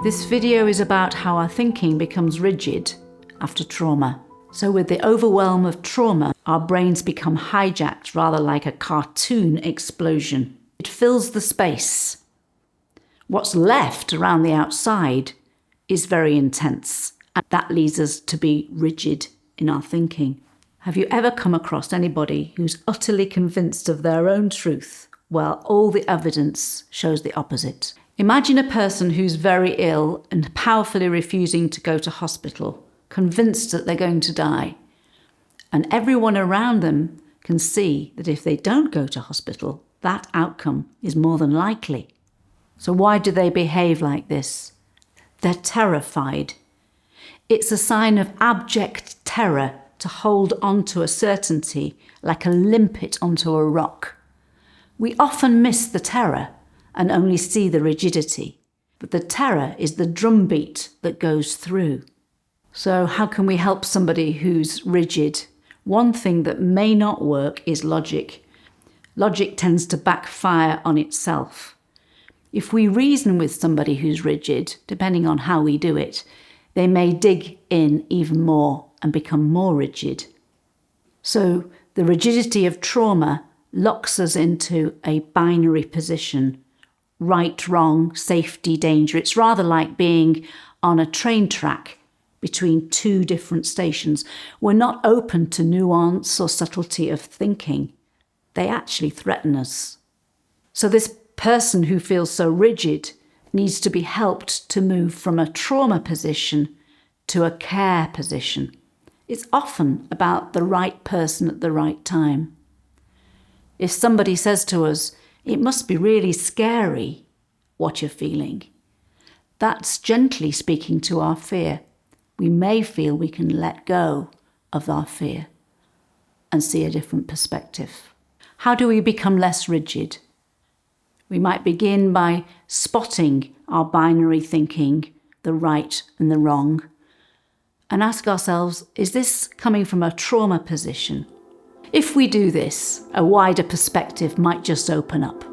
This video is about how our thinking becomes rigid after trauma. So with the overwhelm of trauma, our brains become hijacked rather like a cartoon explosion. It fills the space. What's left around the outside is very intense, and that leads us to be rigid in our thinking. Have you ever come across anybody who's utterly convinced of their own truth, while all the evidence shows the opposite? Imagine a person who's very ill and powerfully refusing to go to hospital, convinced that they're going to die. And everyone around them can see that if they don't go to hospital, that outcome is more than likely. So why do they behave like this? They're terrified. It's a sign of abject terror to hold on to a certainty like a limpet onto a rock. We often miss the terror and only see the rigidity, but the terror is the drumbeat that goes through. So how can we help somebody who's rigid? One thing that may not work is logic. Logic tends to backfire on itself. If we reason with somebody who's rigid, depending on how we do it, they may dig in even more and become more rigid. So the rigidity of trauma locks us into a binary position. Right, wrong, safety, danger. It's rather like being on a train track between two different stations. We're not open to nuance or subtlety of thinking. They actually threaten us. So this person who feels so rigid needs to be helped to move from a trauma position to a care position. It's often about the right person at the right time. If somebody says to us, "It must be really scary what you're feeling," that's gently speaking to our fear. We may feel we can let go of our fear and see a different perspective. How do we become less rigid? We might begin by spotting our binary thinking, the right and the wrong, and ask ourselves, is this coming from a trauma position? If we do this, a wider perspective might just open up.